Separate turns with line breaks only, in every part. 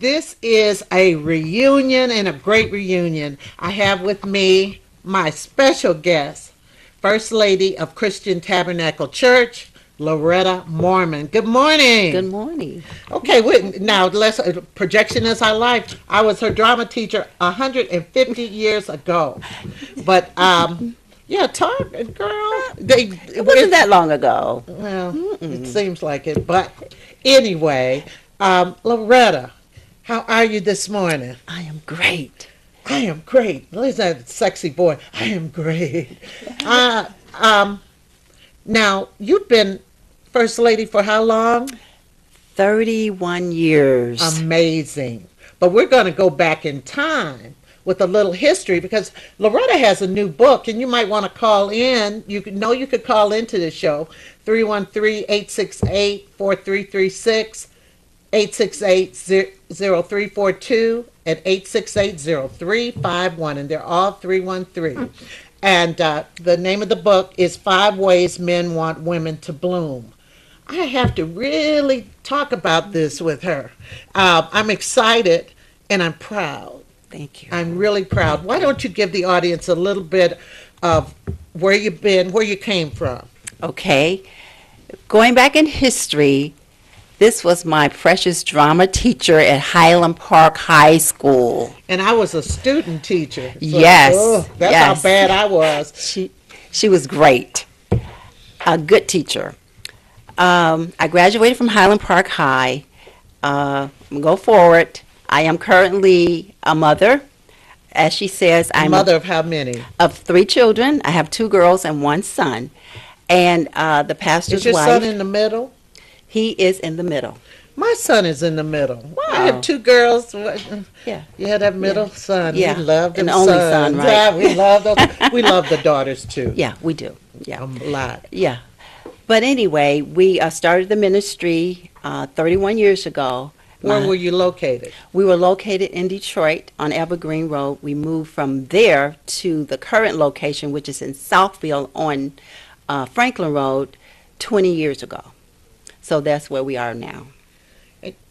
This is a reunion and a great reunion. I have with me my special guest, First Lady of Christian Tabernacle Church, Loretta Mormon. Good
Good
morning.
morning.
Okay, now let's projection is our life. I was her drama teacher 150 years ago, but yeah, talk, girl.
It wasn't that long ago.
Well, it seems like it, but anyway, Loretta, how are you this morning?
I am great.
I am great. Listen to that sexy boy. I am great. Uh, um, Now, you've been First Lady for how long?
31 years.
Amazing. But we're going to go back in time with a little history because Loretta has a new book and you might want to call in. You could call into the show 313-868-4336, 868-0342, and 868-0351, and they're all 313. And the name of the book is Five Ways Men Want Women to Bloom. I have to really talk about this with her. I'm excited and I'm proud.
Thank you.
I'm really proud. Why don't you give the audience a little bit of where you've been, where you came from?
Okay. Going back in history, this was my precious drama teacher at Highland Park High School.
And I was a student teacher. So,
Yes,
that's
yes.
how bad I was.
She was great. A good teacher. I graduated from Highland Park High. Go forward. I am currently a mother. As she says, I'm
Mother of how many?
of 3 children. I have 2 girls and 1 son. And the pastor's
Is your
wife,
son in the middle?
he is in the middle.
My son is in the middle.
Wow.
I have 2 girls.
Yeah.
You had that middle son.
Yeah.
We love them
An only
sons.
son, right?
Yeah, we love those. We love the daughters too.
Yeah, we do. Yeah.
A lot.
Yeah. But anyway, we started the ministry 31 years ago.
Where were you located?
We were located in Detroit on Evergreen Road. We moved from there to the current location, which is in Southfield on Franklin Road 20 years ago. So that's where we are now.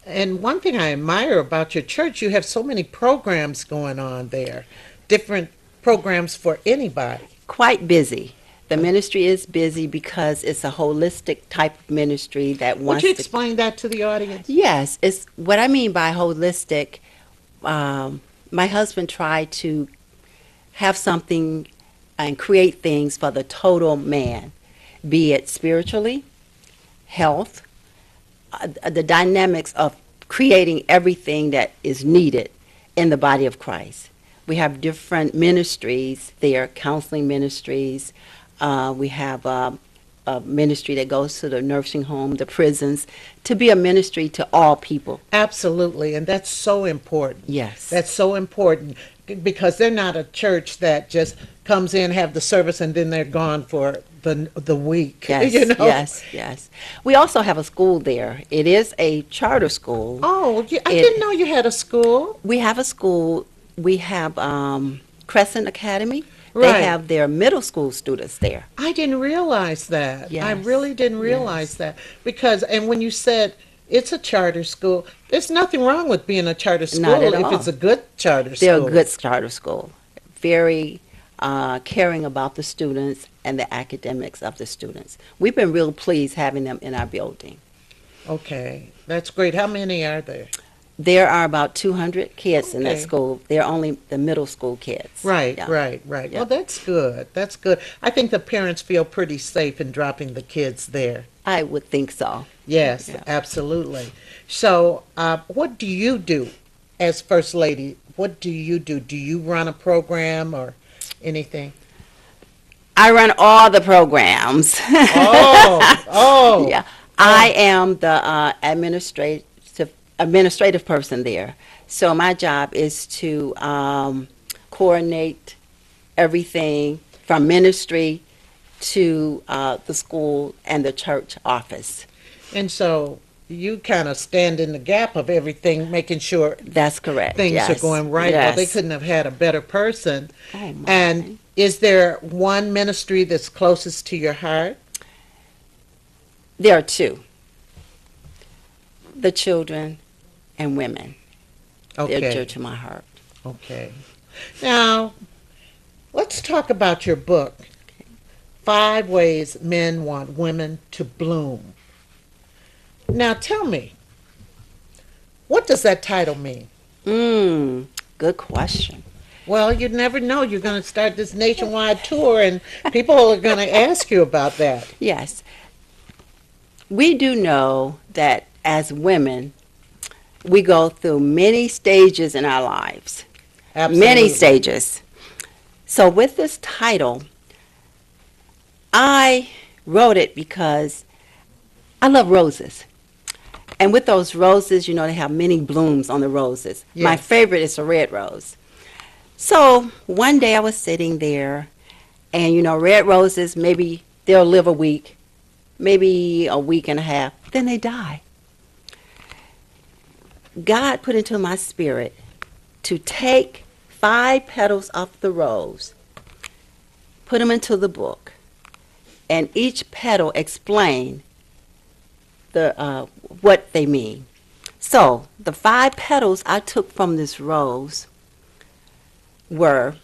And one thing I admire about your church, you have so many programs going on there, different programs for anybody.
Quite busy. The ministry is busy because it's a holistic type of ministry that
Would
wants
you
to.
explain that to the audience?
Yes, it's what I mean by holistic. My husband tried to have something and create things for the total man, be it spiritually, health, the dynamics of creating everything that is needed in the body of Christ. We have different ministries there, counseling ministries. We have a ministry that goes to the nursing home, the prisons, to be a ministry to all people.
Absolutely, and that's so important.
Yes.
That's so important because they're not a church that just comes in, have the service, and then they're gone for the week.
Yes,
You know?
yes. We also have a school there. It is a charter school.
Oh, I didn't know you had a school.
We have a school. We have Crescent Academy.
Right.
They have their middle school students there.
I didn't realize that. I
Yes.
really didn't realize that because, and when you said it's a charter school, there's nothing wrong with being a charter school
Not at
if
all.
it's a good charter
They're
school.
a good charter school. Very caring about the students and the academics of the students. We've been real pleased having them in our building.
Okay, that's great. How many are there?
There are about 200 kids in that
Okay.
school. They're only the middle school kids.
Right,
Yeah.
right.
Yeah.
Well, that's good. That's good. I think the parents feel pretty safe in dropping the kids there.
I would think so.
Yes,
Yeah.
absolutely. So, what do you do as First Lady? What do you do? Do you run a program or anything?
I run all the programs.
Oh.
Yeah. I am the administrative person there. So my job is to coordinate everything from ministry to the school and the church office.
And so you kind of stand in the gap of everything, making sure
That's correct.
things
yes.
are going right. Well, they
Yes.
couldn't have had a better person.
Oh, my.
And is there one ministry that's closest to your heart?
There are 2. The children and women.
Okay.
They're dear to my heart.
Okay. Now, let's talk about your book, Five Ways Men Want Women to Bloom. Now, tell me, what does that title mean?
Good question.
Well, you never know. You're going to start this nationwide tour, and people are going to ask you about that.
Yes. We do know that as women, we go through many stages in our lives.
Absolutely.
Many stages. So with this title, I wrote it because I love roses. And with those roses, you know, they have many blooms on the roses.
Yes.
My favorite is a red rose. So one day I was sitting there, and you know, red roses, maybe they'll live a week, maybe a week and a half, then they die. God put into my spirit to take 5 petals off the rose, put them into the book, and each petal explain what they mean. So the 5 petals I took from this rose were,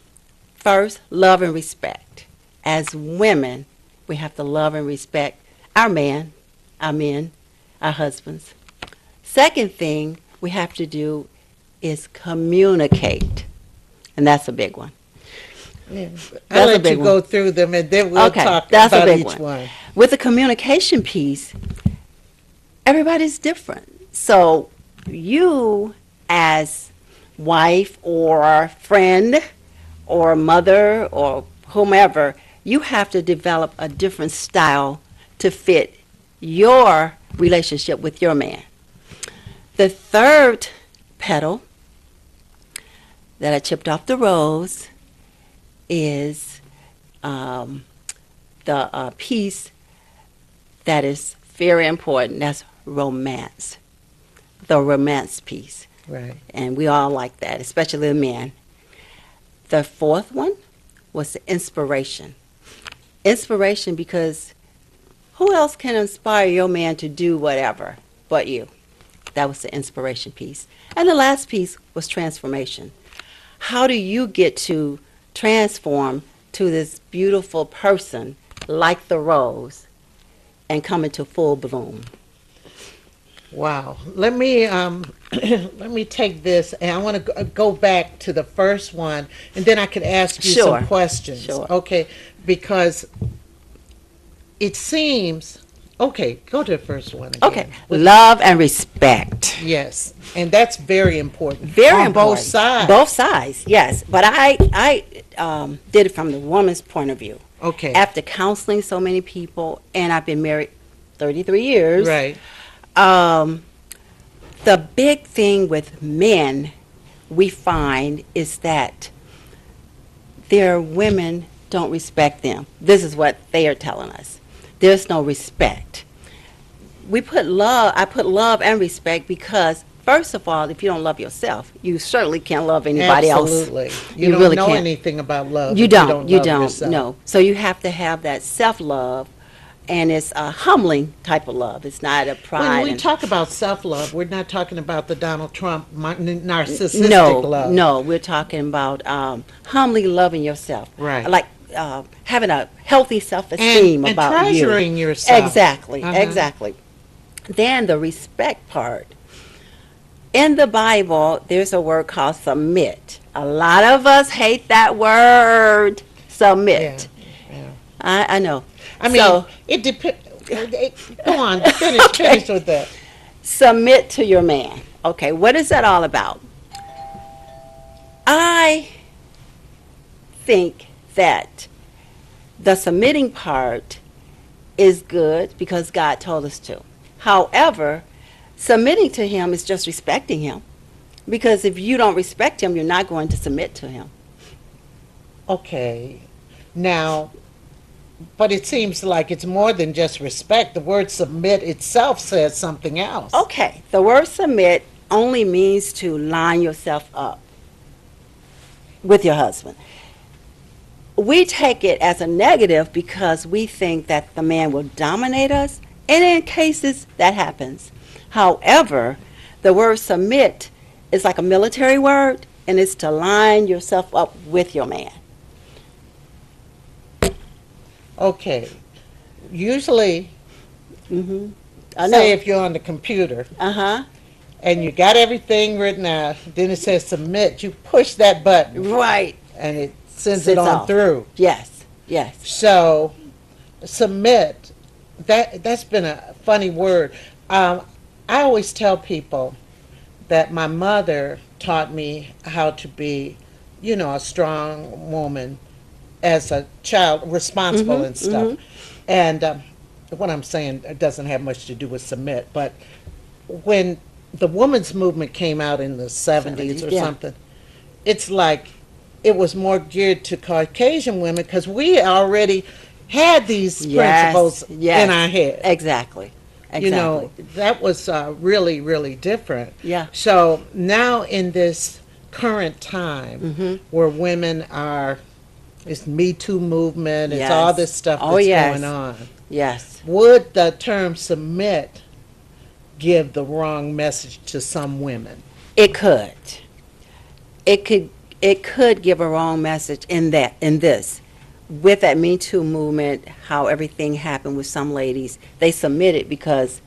first, love and respect. As women, we have to love and respect our men, our husbands. Second thing we have to do is communicate, and that's a big one.
Yeah.
That's
I'll
a
let
big
you
one.
go through them, and then we'll
Okay,
talk
that's a
about
big
each
one.
one.
With the communication piece, everybody's different. So you, as wife or friend or mother or whomever, you have to develop a different style to fit your relationship with your man. The third petal that I chipped off the rose is the piece that is very important. That's romance, the romance piece.
Right.
And we all like that, especially the men. The fourth one was the inspiration. Inspiration because who else can inspire your man to do whatever but you? That was the inspiration piece. And the last piece was transformation. How do you get to transform to this beautiful person like the rose and come into full bloom?
Wow. Let me let me take this, and I want to go back to the first one, and then I can ask you
Sure.
some questions.
Sure.
Okay, because it seems. Okay, go to the first one again.
Okay, love and respect.
Yes, and that's very important.
Very
on
important.
both sides.
Both sides, yes. But I did it from the woman's point of view.
Okay.
After counseling so many people, and I've been married 33 years.
Right.
The big thing with men we find is that their women don't respect them. This is what they are telling us. There's no respect. I put love and respect because, first of all, if you don't love yourself, you certainly can't love anybody else.
Absolutely. You
You
don't
really
know
can't.
anything about love.
You
if
don't. You
love
don't.
yourself.
No. So you have to have that self-love, and it's a humbling type of love. It's not a pride.
When we
and-
talk about self-love, we're not talking about the Donald Trump narcissistic
no,
love.
no, we're talking about humbly loving yourself.
Right.
Like having a healthy self-esteem
And
about
treasuring
you.
yourself.
Exactly.
Uh-huh.
Exactly. Then the respect part. In the Bible, there's a word called submit. A lot of us hate that word, submit.
Yeah.
I know.
I mean,
So,
it depends. Go on, finish with that.
submit to your man. Okay, what is that all about? I think that the submitting part is good because God told us to. However, submitting to him is just respecting him. Because if you don't respect him, you're not going to submit to him.
Okay. Now, but it seems like it's more than just respect. The word submit itself says something else.
Okay, the word submit only means to line yourself up with your husband. We take it as a negative because we think that the man will dominate us, and in cases that happens. However, the word submit It's like a military word, and it's to line yourself up with your man.
Okay. Usually,
Mm-hmm. I
say
know.
if you're on the computer
Uh-huh.
and you got everything written out, then it says submit, you push that button
Right.
and it sends it
Sits
on
off.
through.
Yes. Yes.
So, submit, that's been a funny word. I always tell people that my mother taught me how to be, a strong woman as a child, responsible and
Mm-hmm.
stuff.
Mm-hmm.
And what I'm saying doesn't have much to do with submit, but when the women's movement came out in the 70s or
Yeah.
something, it's like it was more geared to Caucasian women because we already had these principles
Yes. Yes.
in our head.
Exactly. Exactly.
That was really, really different.
Yeah.
So now in this current time
Mm-hmm.
where women are, it's Me Too movement, it's
Yes.
all this stuff
Oh,
that's
yes.
going on.
Yes.
Would the term submit give the wrong message to some women?
It could. It could give a wrong message in this. With that Me Too movement, how everything happened with some ladies, they submitted because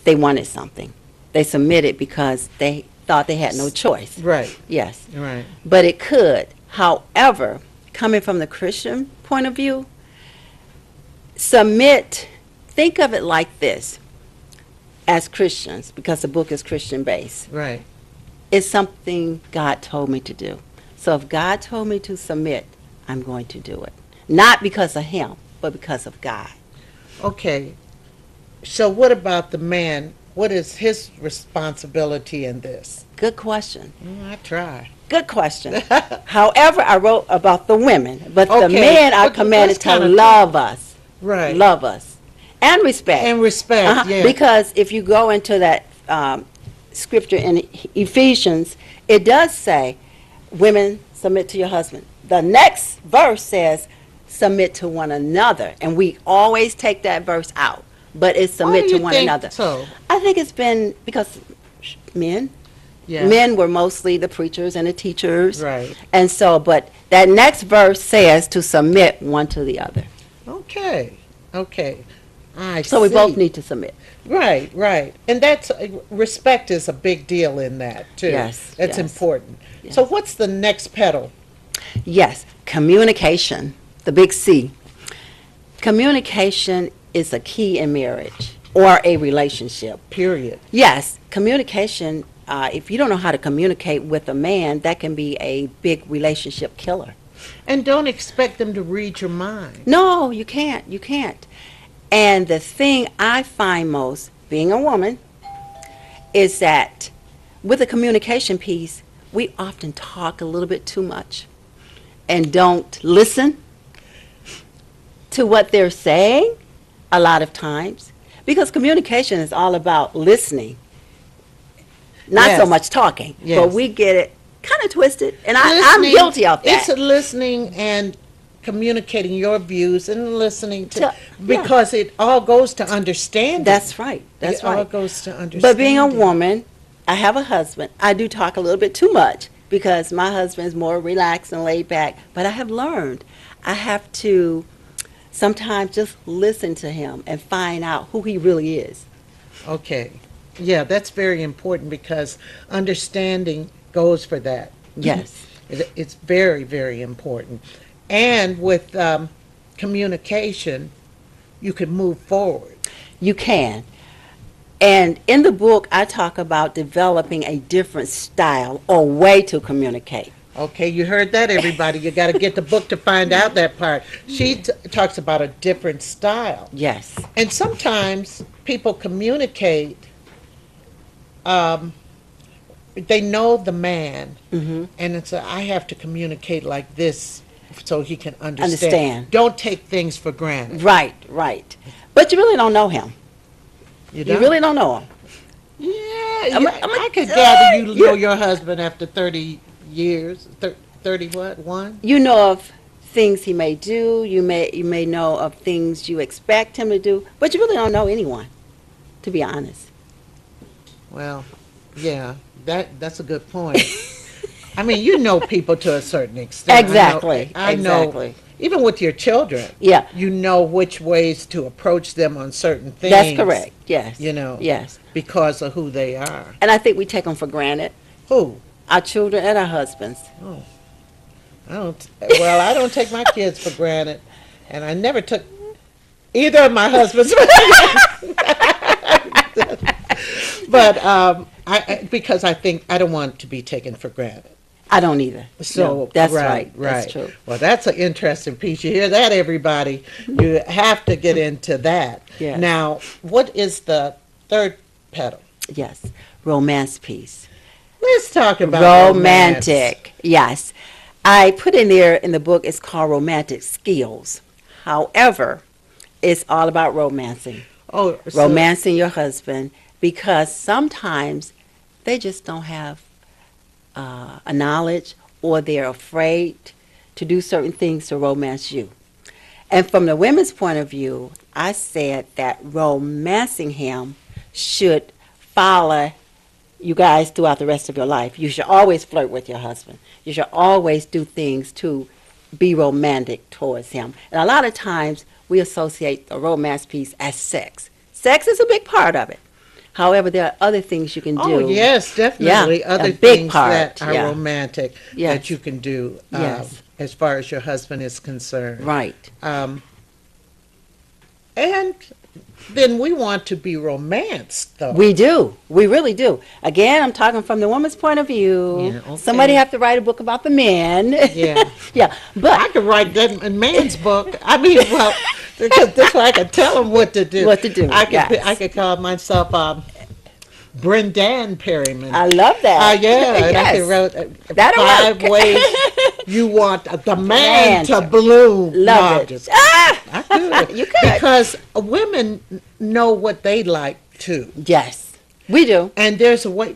they wanted something. They submitted because they thought they had no choice.
Right,
Yes.
right.
But it could. However, coming from the Christian point of view, submit, think of it like this as Christians, because the book is Christian based.
Right.
It's something God told me to do. So if God told me to submit, I'm going to do it. Not because of him, but because of God.
Okay. So what about the man? What is his responsibility in this?
Good question.
I try.
Good question. However, I wrote about the women, but the
Okay,
men are
but
commanded
that's
to
kinda-
love us.
Right.
Love us. And respect.
And respect,
Uh-huh.
yeah.
Because if you go into that scripture in Ephesians, it does say, women, submit to your husband. The next verse says, submit to one another. And we always take that verse out. But it's
Why
submit
do
to
you
one
think
another.
so?
I think it's been because men.
Yeah.
Men were mostly the preachers and the teachers.
Right.
And so, but that next verse says to submit one to the other.
Okay. Okay. I
So we
see.
both need to submit.
Right, right. And that's respect is a big deal in that too.
Yes,
It's
yes.
important.
Yes.
So what's the next pedal?
Yes, communication, the big C. Communication is a key in marriage or a relationship.
Period.
Yes, communication, if you don't know how to communicate with a man, that can be a big relationship killer.
And don't expect them to read your mind.
No, you can't. You can't. And the thing I find most, being a woman, is that with the communication piece, we often talk a little bit too much and don't listen to what they're saying a lot of times. Because communication is all about listening, not so
Yes.
much talking.
Yes.
But we get it kind of twisted, and I'm
Listening-
guilty of that.
It's listening and communicating your views and listening to,
Yeah.
because it all goes to understanding.
That's right. That's
it all
right.
goes to understanding.
But being a woman, I have a husband. I do talk a little bit too much because my husband is more relaxed and laid back. But I have learned I have to sometimes just listen to him and find out who he really is.
Okay. Yeah, that's very important because understanding goes for that.
Yes.
It's very, very important. And with communication, you can move forward.
You can. And in the book, I talk about developing a different style or way to communicate.
Okay, you heard that, everybody. You got to get the book to find out that part. She talks about a different style.
Yes.
And sometimes people communicate, they know the man,
Mm-hmm.
and it's I have to communicate like this so he can understand.
Understand.
Don't take things for granted.
Right, right. But you really don't know him. You
don't?
really don't know him.
Yeah,
I'm a-
yeah,
I'm a-
I could gather you
yeah.
know your husband after 30 years. 30 what? One?
You know of things he may do. You may know of things you expect him to do, but you really don't know anyone, to be honest.
Well, yeah, That's a good point. I mean, you know people to a certain extent.
Exactly.
I know,
Exactly.
even with your children,
Yeah.
you know which ways to approach them on certain things.
That's correct. Yes.
You know,
Yes.
because of who they are.
And I think we take them for granted,
Who?
our children and our husbands.
Oh, I don't. Well, I don't take my kids for granted, and I never took either of my husbands. But because I think I don't want to be taken for granted.
I don't either.
So
No, that's
right,
right.
right.
That's true.
Well, that's an interesting piece. You hear that, everybody? You have to get into that.
Yes.
Now, what is the third petal?
Yes. Romance piece.
Let's talk about romance.
Romantic. Yes. I put in there in the book, it's called Romantic Skills. However, it's all about romancing.
Oh, so,
Romancing your husband, because sometimes they just don't have a knowledge, or they're afraid to do certain things to romance you. And from the women's point of view, I said that romancing him should follow you guys throughout the rest of your life. You should always flirt with your husband. You should always do things to be romantic towards him. And a lot of times we associate the romance piece as sex. Sex is a big part of it. However, there are other things you can do.
oh yes, definitely.
Yeah,
Other
a big
things
part,
that are
yeah.
romantic
Yes.
that you can do
Yes.
as far as your husband is concerned.
Right.
And then we want to be romanced, though.
We do. We really do. Again, I'm talking from the woman's point of view.
Yeah, okay.
Somebody have to write a book about the men.
Yeah.
Yeah.
I
But
could write that in man's book. I mean, well, because this way I could tell him what to do.
What to do, yes.
I could call myself Brendan Perryman.
I love that.
Yeah, and I
Yes.
could wrote
That'll
5
work.
ways you want the man
Man
to
to
bloom. No,
Love
I'm
it.
just-
Ah!
I could.
You could.
Because women know what they like too.
Yes. We do.
And there's a way,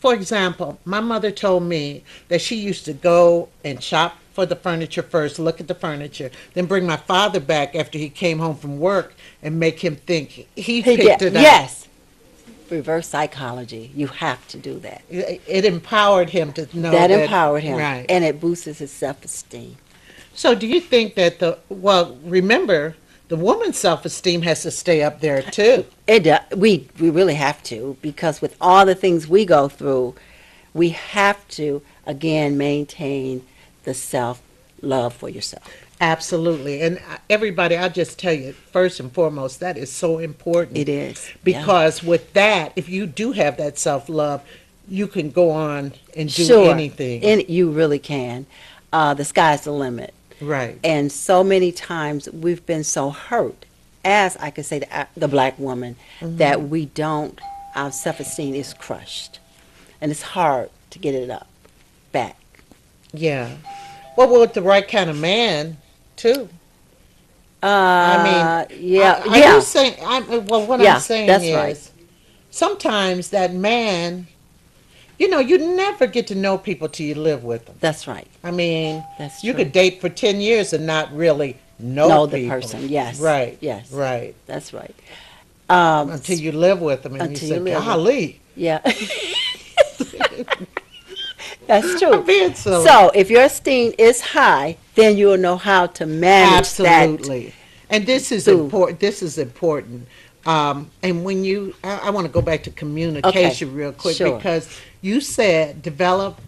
for example, my mother told me that she used to go and shop for the furniture first, look at the furniture, then bring my father back after he came home from work and make him think he picked it up.
Yes. Reverse psychology. You have to do that.
It empowered him to know
That empowered him.
Right.
And it boosts his self-esteem.
So do you think that remember, the woman's self-esteem has to stay up there too.
It does. We really have to, because with all the things we go through, we have to, again, maintain the self-love for yourself.
Absolutely. And everybody, I'll just tell you, first and foremost, that is so important.
It is.
Because with that, if you do have that self-love, you can go on and do
Sure.
anything.
And you really can. The sky's the limit.
Right.
And so many times we've been so hurt, as I could say, the black woman, that we don't, our self-esteem is crushed. And it's hard to get it up, back.
Yeah. Well, with the right kind of man, too.
Yeah,
Are
yeah.
you saying, what
Yeah,
I'm saying
that's
is,
right.
sometimes that man, you never get to know people till you live with them.
That's right.
I mean,
That's
you
true.
could date for 10 years and not really know
Know the
people.
person, yes.
Right.
Yes.
Right.
That's right.
Until you live with them and
Until
you
you
say,
live with
golly,
Yeah. That's
I'm
true.
being silly.
So if your esteem is high, then you'll know how to manage that.
Absolutely. And this is
Food.
important. This is important. And when I want to go back to communication real quick,
sure.
because you said develop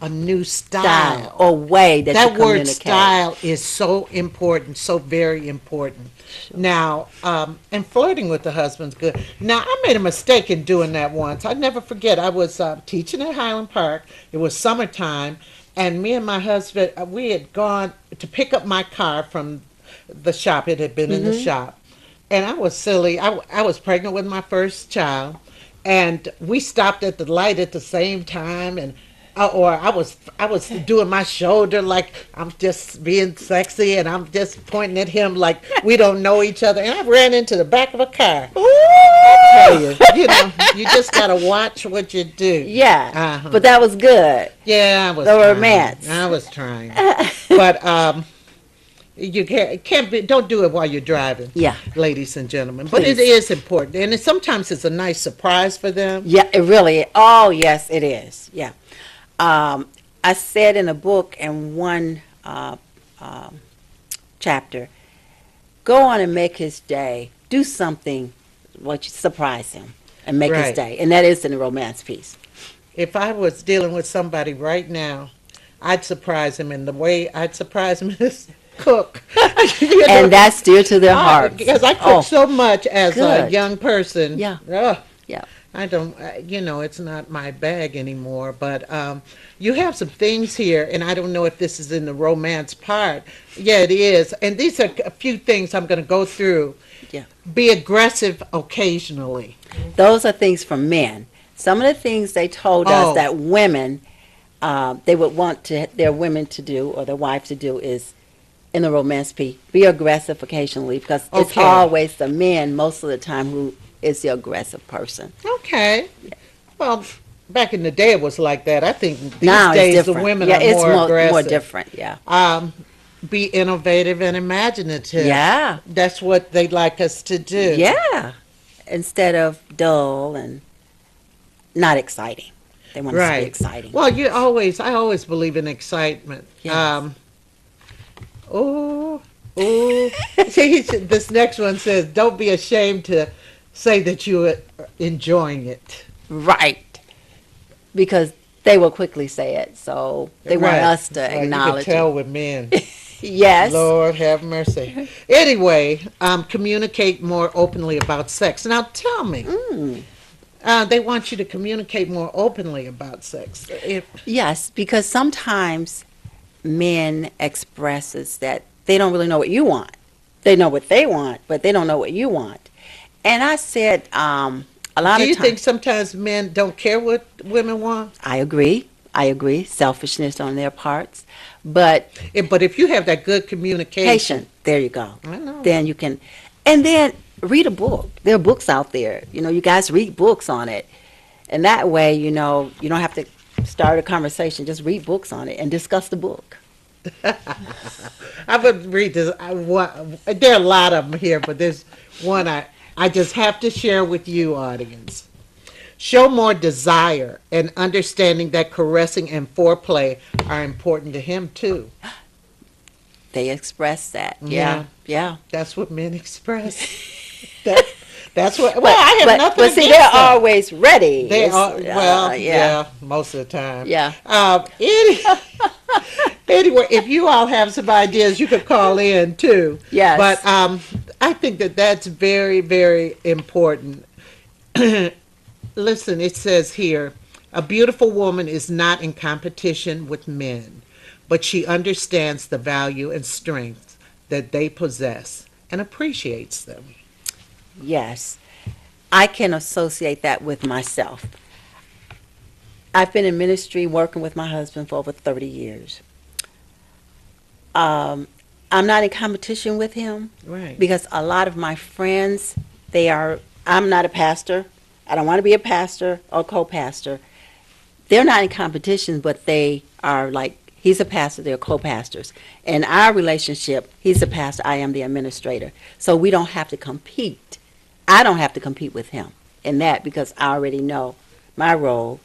a new
Style or way that
That
you
word
communicate.
style is so important, so very important. Now, and flirting with the husband's good. Now, I made a mistake in doing that once. I never forget. I was teaching at Highland Park. It was summertime, and me and my husband, we had gone to pick up my car from the shop. It had been in the shop. And I was silly. I was pregnant with my first child, and we stopped at the light at the same time, and or I was doing my shoulder like I'm just being sexy, and I'm just pointing at him like we don't know each other, and I ran into the back of a car. I tell you, you just gotta watch what you do.
Yeah.
Uh-huh.
But that was good.
Yeah, I was
The
trying.
romance.
I was trying, but You can't be, don't do it while you're driving.
Yeah.
Ladies and gentlemen. But it
Please.
is important. And sometimes it's a nice surprise for them.
Yeah, it really. Oh, yes, it is. Yeah. I said in a book in one chapter, go on and make his day. Do something, what you surprise him and make his
Right.
day, and that is in the romance piece.
If I was dealing with somebody right now, I'd surprise him, and the way I'd surprise him is cook. You know?
And that's dear to their hearts.
Because I cook
Oh,
so much as a
good.
young person.
Yeah.
Ugh,
yeah.
I don't, it's not my bag anymore. But you have some things here, and I don't know if this is in the romance part. Yeah, it is. And these are a few things I'm going to go through.
Yeah.
Be aggressive occasionally.
Those are things for men. Some of the things they told
Oh.
us that women, they would want their women to do or their wife to do is in the romance piece, be aggressive occasionally because it's
Okay.
always the men most of the time who is the aggressive person.
Okay. Well, back in the day it was like that. I think these
Now
days
it's
the
different.
women
yeah,
are
it's
more aggressive.
more different. Yeah.
Be innovative and imaginative.
Yeah.
That's what they'd like us to do.
Yeah. Instead of dull and not exciting. They want us to
Right.
be exciting.
Well, I always believe in excitement.
Yes.
Oh, See, this next one says, don't be ashamed to say that you are enjoying it.
Right. Because they will quickly say it. So they want
Right.
us to
Like,
acknowledge
you can tell
it.
with men.
Yes.
Lord have mercy. Anyway, communicate more openly about sex. Now tell me, they want you to communicate more openly about sex.
Yes, because sometimes men expresses that they don't really know what you want. They know what they want, but they don't know what you want. And I said, a lot
Do
of
you
times,
think sometimes men don't care what women want?
I agree. Selfishness on their parts, but
But if you have that good communication,
patient. There you go.
I know.
Then you can, and then read a book. There are books out there. You guys read books on it, and that way, you don't have to start a conversation. Just read books on it and discuss the book.
I would read this. There are a lot of them here, but there's one I just have to share with you, audience. Show more desire and understanding that caressing and foreplay are important to him too.
They express that.
Yeah.
Yeah.
That's what men express. That's what. Well, I have nothing
but see,
against
they're
them.
always ready.
They
It's,
are well,
yeah.
yeah, most of the time.
Yeah.
Anyway, if you all have some ideas, you could call in too.
Yes.
But I think that's very, very important. Listen, it says here, a beautiful woman is not in competition with men, but she understands the value and strength that they possess and appreciates them.
Yes. I can associate that with myself. I've been in ministry working with my husband for over 30 years. I'm not in competition with him
Right.
because a lot of my friends, I'm not a pastor. I don't want to be a pastor or co-pastor. They're not in competition, but they are like, he's a pastor, they're co-pastors. In our relationship, he's a pastor, I am the administrator. So we don't have to compete. I don't have to compete with him in that because I already know my role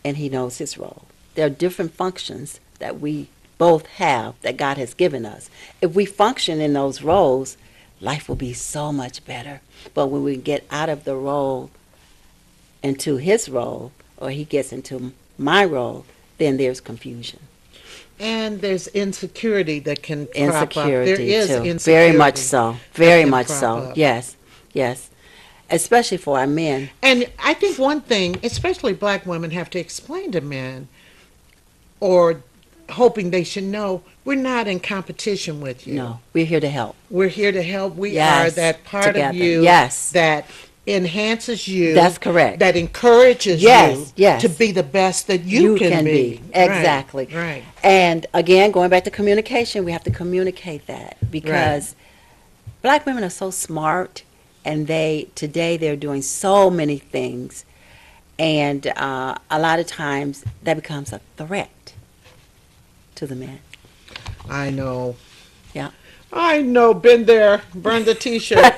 and he knows his role. There are different functions that we both have that God has given us. If we function in those roles, life will be so much better. But when we get out of the role into his role, or he gets into my role, then there's confusion.
And there's insecurity that can crop up.
Insecurity,
There is
too.
insecurity.
Very much so. Very
can
much
crop
so.
up.
Yes. Yes. Especially for our men.
And I think one thing, especially black women, have to explain to men, or hoping they should know, we're not in competition with you.
No, we're here to help.
We're here to help. We
Yes,
are that part
together.
of you
Yes.
that enhances you.
That's correct.
That encourages
Yes,
you
yes.
to be the best that you can be.
Exactly.
Right.
And again, going back to communication, we have to communicate that because black women are so smart, and today they're doing so many things, and a lot of times that becomes a threat to the men.
I know.
Yeah.
I know, been there, burned the T-shirt.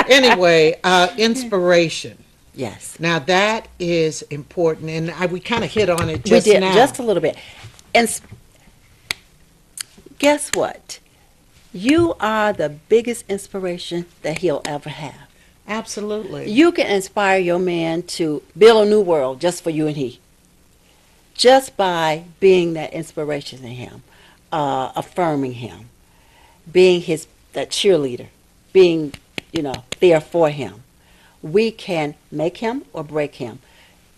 Anyway, inspiration.
Yes,
Now that is important, and we kind of hit on it
we
just
did
now.
just a little bit. And guess what? You are the biggest inspiration that he'll ever have.
Absolutely.
You can inspire your man to build a new world just for you and he, just by being that inspiration to him, affirming him, being that cheerleader, being there for him. We can make him or break him.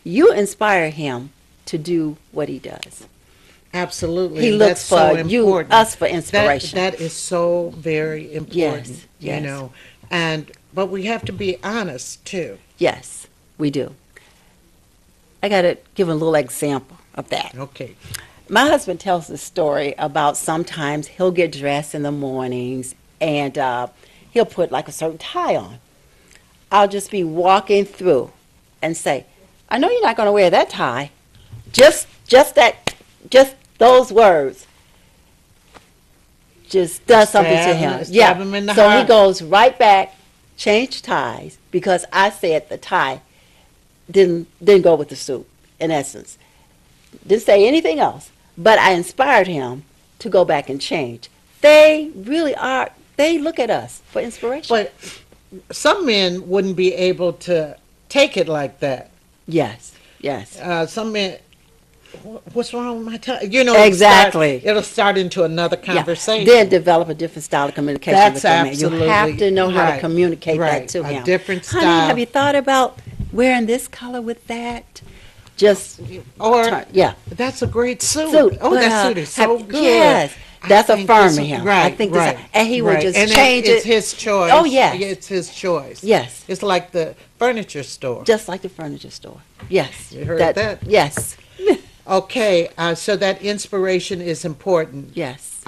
You inspire him to do what he does.
Absolutely.
He
and
looks
that's so
for you,
important.
us for inspiration.
That is so very important.
Yes, yes.
You know, but we have to be honest too.
Yes, we do. I got to give a little example of that.
Okay.
My husband tells the story about sometimes he'll get dressed in the mornings and he'll put like a certain tie on. I'll just be walking through and say, I know you're not going to wear that tie. Just those words just does something to him.
Stab him in the
So
heart.
he goes right back, change ties, because I said the tie didn't go with the suit, in essence. Didn't say anything else, but I inspired him to go back and change. They really are, they look at us for inspiration.
But some men wouldn't be able to take it like that.
Yes, yes.
Some men, what's wrong with my tie? You know,
Exactly.
It'll start into another conversation.
Yeah. Then develop a different style of communication
That's
with your man.
absolutely
You have to know how to
right,
communicate
right.
that to
A
him.
different
Honey,
style.
have you thought about wearing this color with that? Just
Or
yeah.
that's a great suit.
Suit.
Oh,
But,
that suit is so good.
Yes,
I
that's
think
affirming
this-
him.
Right,
I think
right,
and he will
right.
just
And
change
it's
it.
his choice.
Oh, yes.
It's his choice.
Yes,
It's like the furniture store.
just like the furniture store. Yes,
You heard that?
Yes,
Okay, so that inspiration is important.
yes.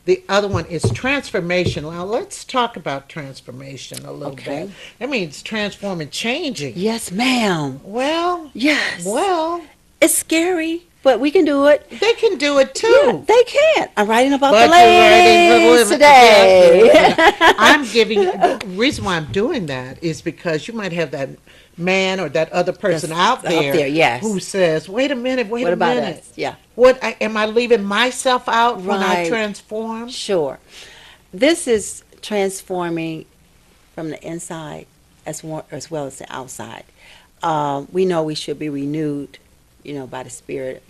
The other one is transformation. Now, let's talk about transformation a little
Okay.
bit. That means transforming, changing.
Yes, ma'am.
Well,
Yes.
it's
scary, but we can do it.
they can do it too.
Yeah, they can. I'm writing about
But
the
you're writing for
ladies
women.
today.
Yeah. I'm giving the reason why I'm doing that is because you might have that man or that other person
That's
out there,
yes.
who says, "Wait a minute, wait
What
a
about
minute.
us? Yeah,
Am I leaving myself out when I
Right.
transform?"
sure. This is transforming from the inside as well as the outside. We know we should be renewed, by the Spirit.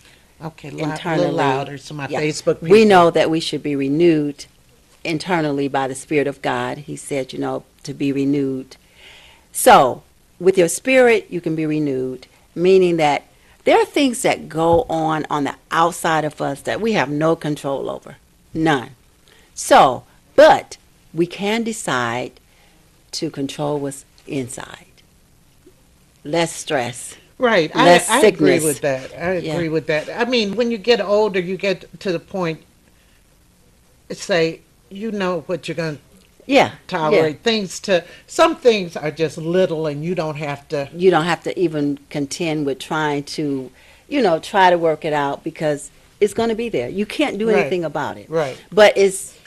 Okay, a
Internally.
little louder so my
Yeah.
Facebook people.
We know that we should be renewed internally by the Spirit of God. He said, to be renewed. So, with your spirit, you can be renewed, meaning that there are things that go on the outside of us that we have no control over. None. So, but we can decide to control what's inside. Less stress.
Right,
less
I agree
sickness.
with that. I
Yeah.
agree with that. I mean, when you get older, you get to the point, say, you know what you're going to
Yeah.
tolerate. Some things are just little and you don't have to.
You don't have to even contend with trying to, try to work it out because it's going to be there. You can't do
Right.
anything about it.
Right.
But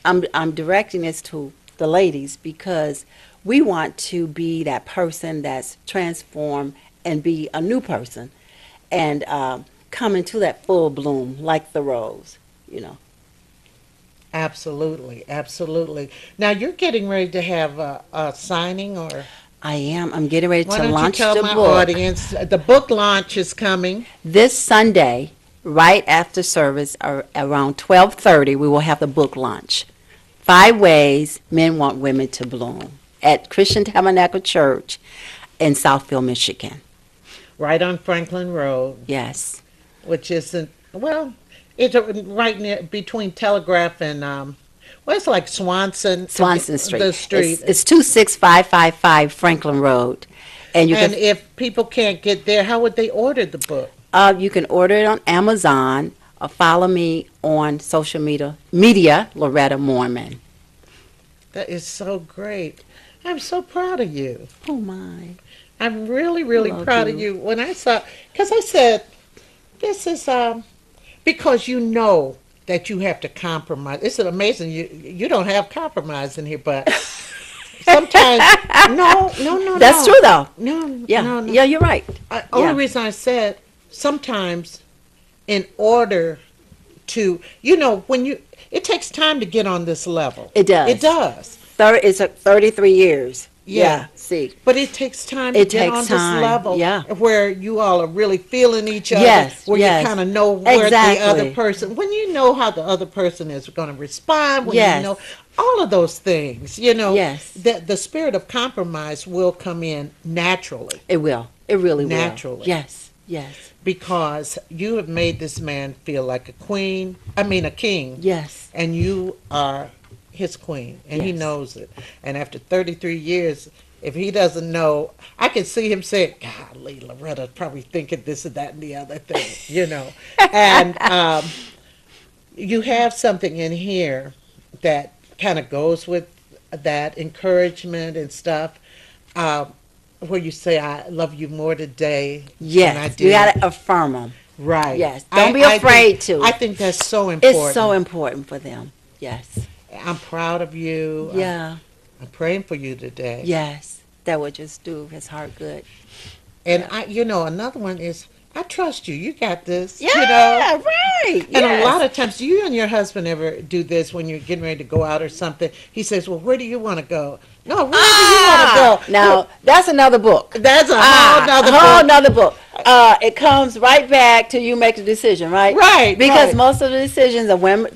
I'm directing this to the ladies because we want to be that person that's transformed and be a new person and come into that full bloom like the rose.
Absolutely, absolutely. Now you're getting ready to have a signing, or
I am. I'm getting ready
why
to
don't
launch
you tell
the
my
book.
audience the book launch is coming?
This Sunday, right after service, around 12:30, we will have the book launch. 5 Ways Men Want Women to Bloom at Christian Tabernacle Church in Southfield, Michigan.
Right on Franklin Road,
Yes.
which isn't it's right near between Telegraph and it's like Swanson
Street.
the street.
It's 26555 Franklin Road. And
And if people can't get there, how would they order the book?
you can order it on Amazon or follow me on social media Loretta Mormon.
That is so great. I'm so proud of you.
Oh, my.
I'm really, really
Love
proud of
you.
you. When I saw, because I said, this is because you know that you have to compromise. It's amazing you don't have compromise in here, but sometimes no.
That's true, though.
No,
Yeah,
no, no.
yeah, you're right.
Only reason I said sometimes, in order to, when it takes time to get on this level.
It does.
It does.
It's 33 years.
Yeah.
See.
But it takes time to
It
get
takes
on
time,
this level
yeah.
where you all are really feeling each other,
Yes,
where
yes.
you kind of know where
Exactly.
the other person, when you know how the other person is going to respond, when
Yes.
you know all of those things,
Yes.
the spirit of compromise will come in naturally
It will. It really will.
Naturally.
Yes. Yes.
because you have made this man feel like a king,
Yes.
and you are his queen, and he
Yes.
knows it. And after 33 years, if he doesn't know, I can see him saying, golly, Loretta's probably thinking this and that and the other thing. And you have something in here that kind of goes with that encouragement and stuff, where you say, I love you more today than I
Yes.
did.
You got to affirm them.
Right.
Yes. Don't be afraid to.
I think that's so important.
It's so important for them. Yes.
I'm proud of you.
Yeah.
I'm praying for you today.
Yes. That would just do his heart good.
And another one is, I trust you. You got this.
Yeah. Right.
And a lot of times, do you and your husband ever do this when you're getting ready to go out or something? He says, well, where do you want to go? No, where do you want to go?
Now, that's another book.
That's a whole nother book.
whole nother book. It comes right back to you make the decision, right?
Right,
Because
right.
most of the decisions, the woman,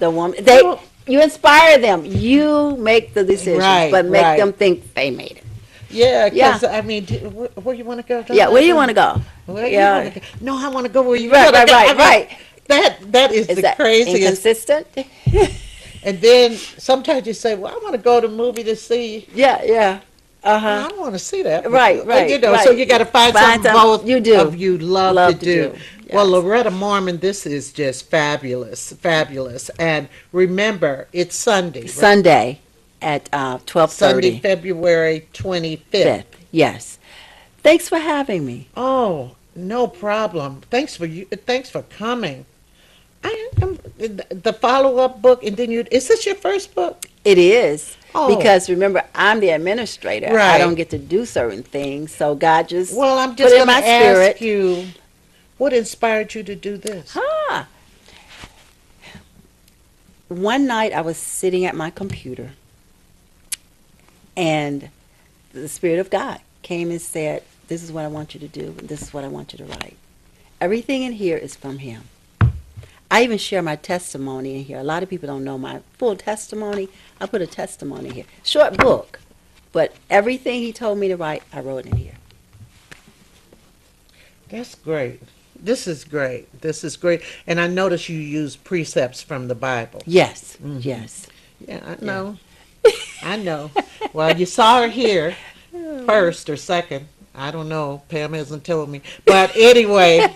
Well-
you inspire them. You make the decision,
Right,
but make
right.
them think they made it.
Yeah,
Yeah.
because, where you want to go?
Yeah, where do you want to go?
Where you
Yeah.
wanna go? No, I want to go where you
Right,
want to
right,
go.
right, right.
That is
Is
the
that
craziest.
inconsistent?
And then sometimes you say, well, I want to go to a movie to see.
Yeah.
I don't want to see that.
Right, right,
So
right.
you got to find
Find
something
some-
both
you do.
of you love
Love
to
to
do.
do,
Well,
yes.
Loretta Mormon, this is just fabulous, fabulous. And remember, it's Sunday. Right?
Sunday at
Sunday,
12:30.
February 25th.
Fifth. Yes. Thanks for having me.
Oh, no problem. Thanks for coming. The follow-up book, and then is this your first book?
It is.
Oh.
Because remember, I'm the administrator. I
Right.
don't get to do certain things. So God just
Well, I'm
put
just
in
going to
my
ask
spirit.
you, what inspired you to do this?
One night I was sitting at my computer and the Spirit of God came and said, this is what I want you to do, and this is what I want you to write. Everything in here is from Him. I even share my testimony in here. A lot of people don't know my full testimony. I put a testimony here. Short book, but everything He told me to write, I wrote in here.
That's great. This is great. This is great. And I notice you use precepts from the Bible.
Yes,
Mm-hmm.
yes.
Yeah, I know. I know. Well, you saw her here first or second. I don't know. Pam hasn't told me. But anyway,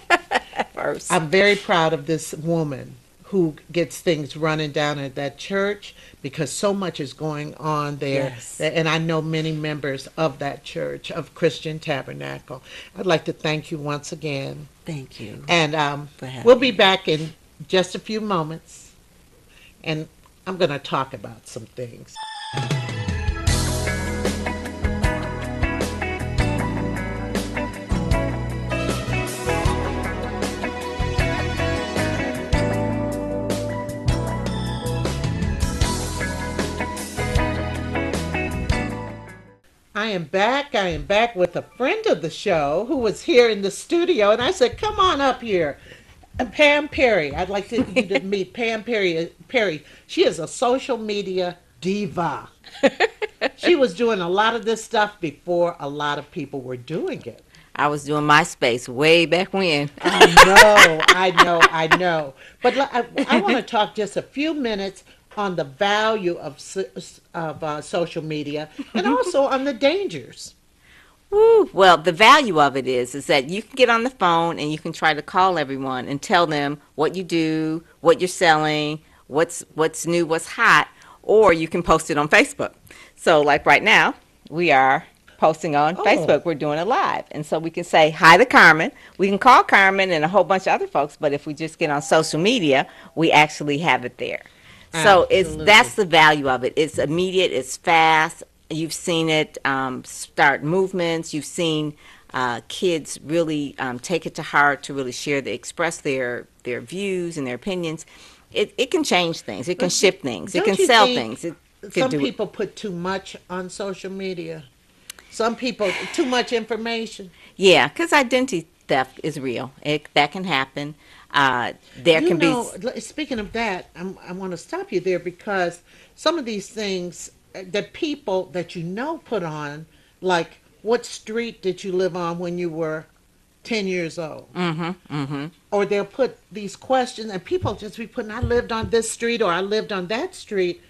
First.
I'm very proud of this woman who gets things running down at that church, because so much is going on there.
Yes.
And I know many members of that church, of Christian Tabernacle. I'd like to thank you once again.
Thank you.
And
For having
we'll be
me.
back in just a few moments. And I'm going to talk about some things. I am back. I am back with a friend of the show who was here in the studio, and I said, "Come on up here." And Pam Perry. I'd like you to meet Pam Perry. She is a social media diva. She was doing a lot of this stuff before a lot of people were doing it.
I was doing MySpace way back when.
I know. But I want to talk just a few minutes on the value of social media, and also on the dangers.
Woo. Well, the value of it is that you can get on the phone and you can try to call everyone and tell them what you do, what you're selling, what's new, what's hot, or you can post it on Facebook. So, like right now, we are posting on
Oh.
Facebook. We're doing it live. And so we can say hi to Carmen. We can call Carmen and a whole bunch of other folks, but if we just get on social media, we actually have it there. So
Absolutely.
that's the value of it. It's immediate, it's fast. You've seen it start movements. You've seen kids really take it to heart to really express their views and their opinions. It can change things. It can
But
shift things. It
don't
can
you
sell
think
things. It can
some
do it.
people put too much on social media? Some people, too much information.
Yeah, because identity theft is real. That can happen. There
You
can
know,
be.
speaking of that, I want to stop you there because some of these things that people that you know put on, like what street did you live on when you were 10 years old? Or they'll put these questions and people just be putting, I lived on this street or I lived on that street.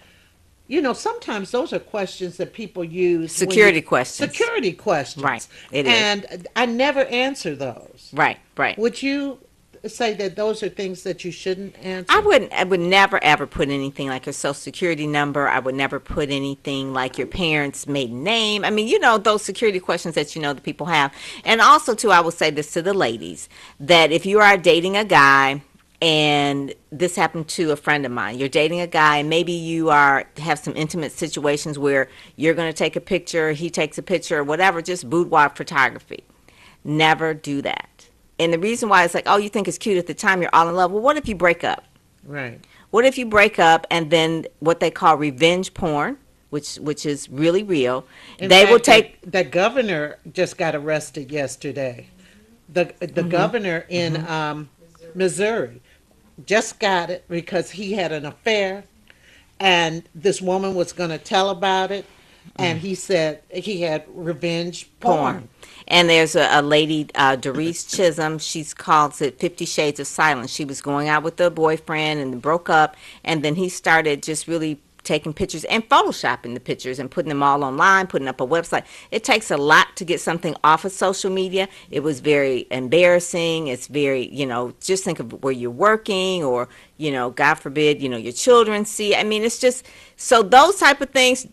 You know, sometimes those are questions that people use.
Security questions.
Security questions.
Right, it is.
And I never answer those.
Right, right.
Would you say that those are things that you shouldn't answer?
I would never ever put anything like your social security number. I would never put anything like your parents' maiden name. I mean, you know, those security questions that you know that people have. And also too, I will say this to the ladies, that if you are dating a guy, and this happened to a friend of mine. You're dating a guy, and maybe you have some intimate situations where you're going to take a picture, he takes a picture, or whatever, just boudoir photography. Never do that. And the reason why it's like, oh, you think it's cute at the time, you're all in love. Well, what if you break up?
Right.
What if you break up and then what they call revenge porn, which is really real,
In
they
fact,
will take.
that governor just got arrested yesterday. The governor in Missouri just got it because he had an affair, and this woman was going to tell about it, and he said he had revenge porn.
And there's a lady, Doris Chisholm. She calls it 50 Shades of Silence. She was going out with a boyfriend and broke up, and then he started just really taking pictures and photoshopping the pictures and putting them all online, putting up a website. It takes a lot to get something off of social media. It was very embarrassing. It's very, you know, just think of where you're working or, you know, God forbid, you know, your children see. I mean, it's just, so those type of things,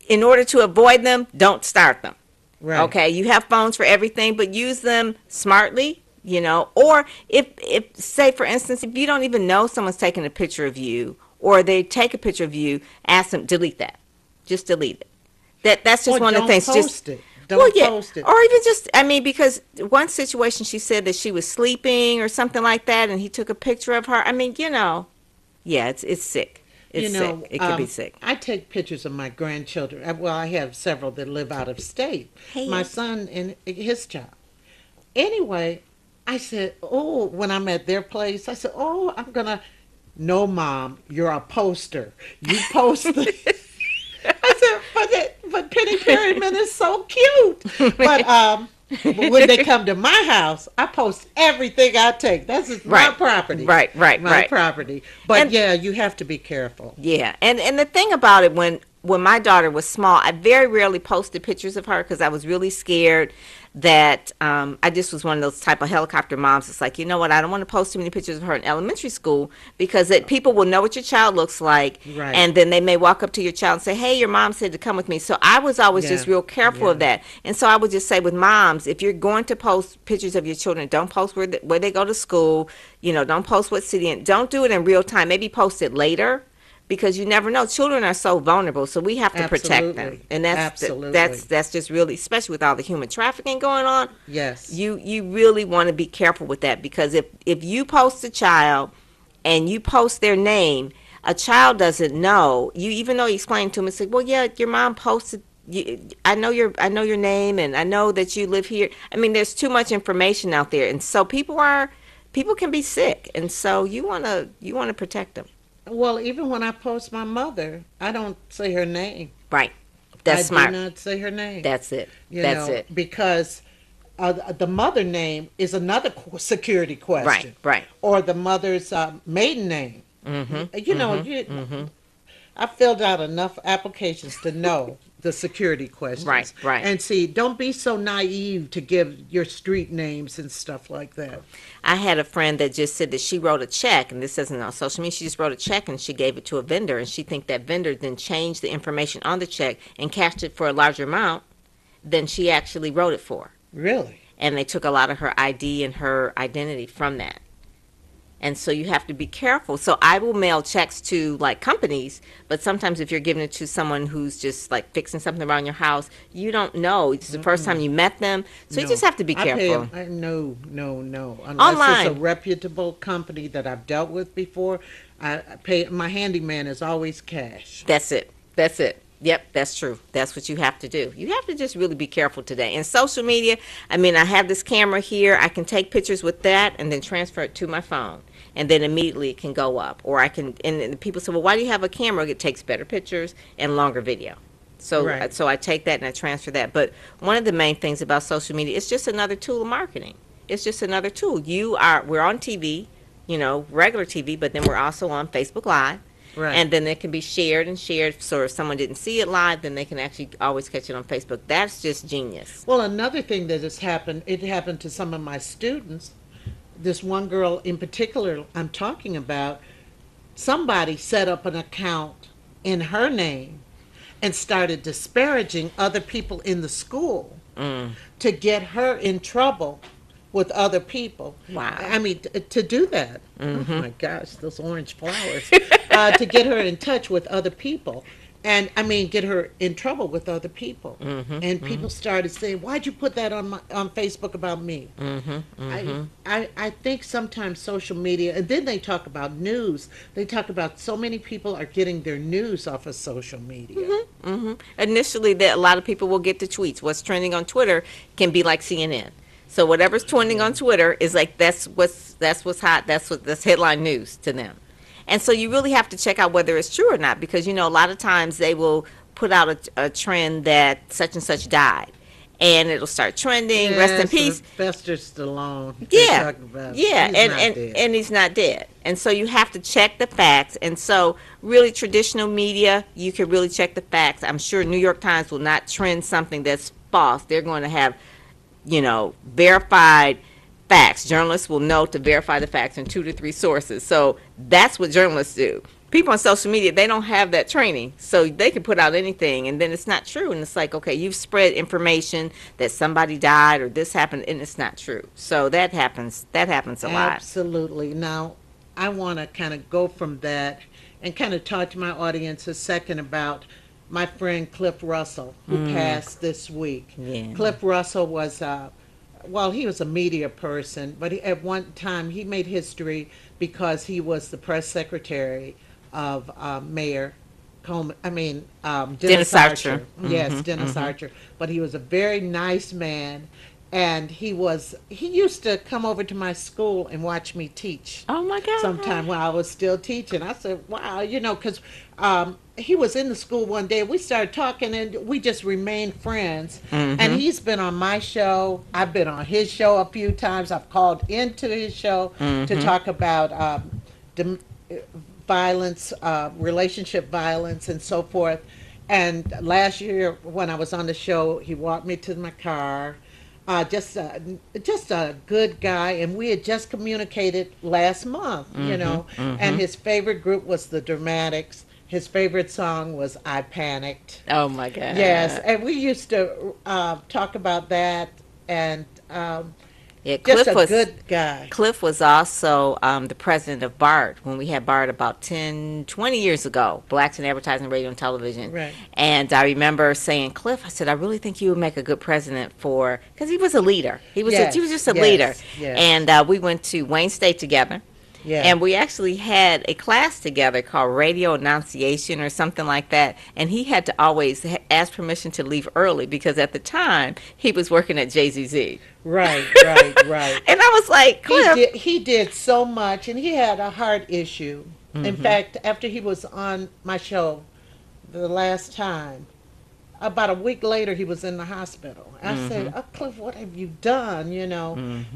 in order to avoid them, don't start them.
Right.
Okay, you have phones for everything, but use them smartly, you know. Or if say for instance, if you don't even know someone's taking a picture of you, or they take a picture of you, ask them delete that. Just delete it. That's just
Or
one of the things.
Don't
Just
post it. Don't post it.
or even just, I mean, because one situation she said that she was sleeping or something like that, and he took a picture of her. I mean, you know, yeah, it's sick. It's
You know,
sick. It could be sick.
I take pictures of my grandchildren. Well, I have several that live out of state.
Hey.
My son and his child. Anyway, I said, oh, when I'm at their place, I said, oh, I'm going to, no, Mom, you're a poster. You post the... I said, but Penny Perryman is so cute. But when they come to my house, I post everything I take. That's just my
Right.
property.
Right.
My property. But
And-
yeah, you have to be careful.
Yeah, and the thing about it, when my daughter was small, I very rarely posted pictures of her because I was really scared that I just was one of those type of helicopter moms. It's like, you know what, I don't want to post too many pictures of her in elementary school because people will know what your child looks like,
Right.
and then they may walk up to your child and say, hey, your mom said to come with me. So I was always
Yeah,
just real careful of that. And so I would just say with moms, if you're going to post pictures of your children, don't post where they go to school, you know, don't post what city, and don't do it in real time. Maybe post it later, because you never know. Children are so vulnerable, so we have to protect them.
Absolutely.
And
Absolutely.
that's just really, especially with all the human trafficking going on,
Yes.
you really want to be careful with that, because if you post a child and you post their name, a child doesn't know. You, even though you explain to them and say, well, yeah, your mom posted, I know your name, and I know that you live here. I mean, there's too much information out there, and so people can be sick, and so you want to protect them.
Well, even when I post my mother, I don't say her name.
Right. That's
I
smart.
do not say her name.
That's it.
You
That's
know,
it.
Because the mother name is another security question.
Right.
Or the mother's maiden name.
Mm-hmm.
You know, I filled out enough applications to know the security questions.
Right.
And see, don't be so naive to give your street names and stuff like that.
I had a friend that just said that she wrote a check, and this isn't on social media. She just wrote a check and she gave it to a vendor, and she think that vendor then changed the information on the check and cashed it for a larger amount. than she actually wrote it for.
Really?
And they took a lot of her ID and her identity from that. And so you have to be careful. So I will mail checks to like companies, but sometimes if you're giving it to someone who's just like fixing something around your house, you don't know. It's the first time you met them. So you
No.
just have to be careful.
No. Unless it's
Online.
a reputable company that I've dealt with before, I pay. My handyman is always cash.
That's it. That's it. Yep, that's true. That's what you have to do. You have to just really be careful today. And social media, I mean, I have this camera here. I can take pictures with that and then transfer it to my phone. And then immediately it can go up. Or I can, and people say, well, why do you have a camera? It takes better pictures and longer video. So,
Right.
so I take that and I transfer that. But one of the main things about social media, it's just another tool of marketing. It's just another tool. We're on TV, regular TV, but then we're also on Facebook Live.
Right.
And then it can be shared and shared. So if someone didn't see it live, then they can actually always catch it on Facebook. That's just genius.
Well, another thing that has happened, it happened to some of my students. This one girl in particular I'm talking about, somebody set up an account in her name and started disparaging other people in the school to get her in trouble with other people.
Wow.
I mean, to do that. Oh my gosh, those orange flowers. To get her in touch with other people. And I mean, get her in trouble with other people. And people started saying, "Why'd you put that on Facebook about me?" I think sometimes social media, and then they talk about news. They talk about so many people are getting their news off of social media.
Initially, a lot of people will get the tweets. What's trending on Twitter can be like CNN. So whatever's trending on Twitter is like that's what's hot. That's headline news to them. And so you really have to check out whether it's true or not, because a lot of times they will put out a trend that such and such died, and it'll start trending. Rest in peace.
Sylvester Stallone.
Yeah,
Talking about.
yeah,
He's
and
not
and,
dead.
and he's not dead. And so you have to check the facts. And so really traditional media, you can really check the facts. I'm sure New York Times will not trend something that's false. They're going to have, verified facts. Journalists will know to verify the facts in 2 to 3 sources. So that's what journalists do. People on social media, they don't have that training, so they can put out anything, and then it's not true. And it's like, okay, you've spread information that somebody died or this happened, and it's not true. So that happens a lot.
Absolutely. Now, I want to kind of go from that and kind of talk to my audience a second about my friend Cliff Russell, who passed this week.
Yeah.
Cliff Russell was, he was a media person, but at one time he made history because he was the press secretary of Mayor Coleman. Dennis
Archer.
Yes, Dennis Archer. But he was a very nice man, and he used to come over to my school and watch me teach.
Oh my God.
Sometime when I was still teaching. I said, wow, because he was in the school one day. We started talking, and we just remained friends. And he's been on my show. I've been on his show a few times. I've called into his show to talk about violence, relationship violence, and so forth. And last year, when I was on the show, he walked me to my car. Just a good guy, and we had just communicated last month, and his favorite group was the Dramatics. His favorite song was I Panicked.
Oh my God.
Yes, and we used to talk about that, and
Yeah,
just a good guy.
Cliff was also the president of BART when we had BART about 10, 20 years ago, Blacks in Advertising, Radio, and Television.
Right.
And I remember saying, Cliff, I said, I really think you would make a good president because he was a leader. He was just a leader.
Yes.
And we went to Wayne State together.
Yeah.
And we actually had a class together called Radio Enunciation or something like that. And he had to always ask permission to leave early because at the time he was working at JZZ.
Right.
And I was like, Cliff.
He did so much, and he had a heart issue. In fact, after he was on my show the last time, about a week later, he was in the hospital. I said, oh, Cliff, what have you done,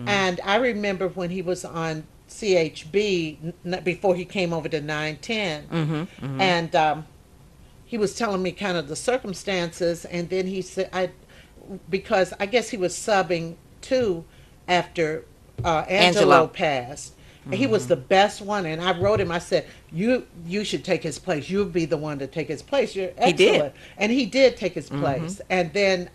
And I remember when he was on CHB before he came over to 910, and he was telling me kind of the circumstances, and then he said, because I guess he was subbing too after Angelo passed. He was the best one, and I wrote him. I said, "You should take his place. You'll be the one to take his place. You're excellent."
He did.
And he did take his place. And then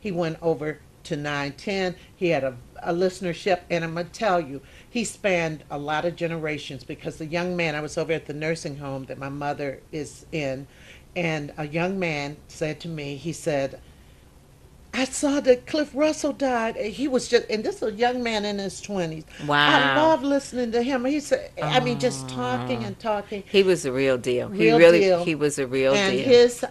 He went over to 910. He had a listenership, and I'm going to tell you, he spanned a lot of generations because the young man, I was over at the nursing home that my mother is in, and a young man said to me, he said, I saw that Cliff Russell died. And he was just, and this is a young man in his 20s. I
Wow.
love listening to him. He said, I mean, just talking and talking.
He was the real deal.
Real deal.
He was a real
And
deal.
his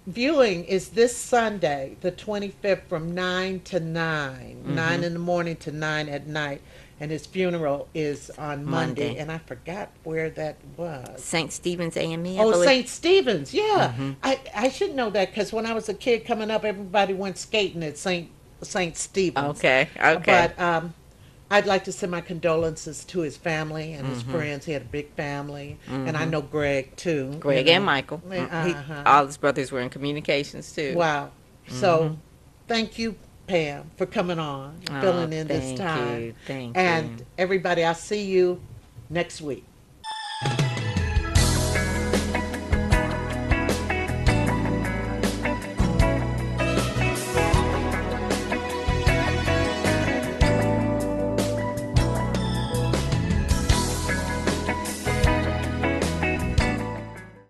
viewing is this Sunday, the 25th, from 9 to 9, 9 in the morning to 9 at night. And his funeral is on Monday.
Monday.
And I forgot where that was.
St. Stephen's AME.
Oh, St. Stephen's, yeah. I should know that because when I was a kid coming up, everybody went skating at St. Stephen's.
Okay. Okay.
But I'd like to send my condolences to his family and his friends. He had a big family, and I know Greg too.
Greg
you
and
know.
Michael.
Uh-huh.
All his brothers were in communications too.
Wow. So, thank you, Pam, for coming on,
Oh,
filling in this
thank
time.
you. Thank
And
you.
everybody, I'll see you next week.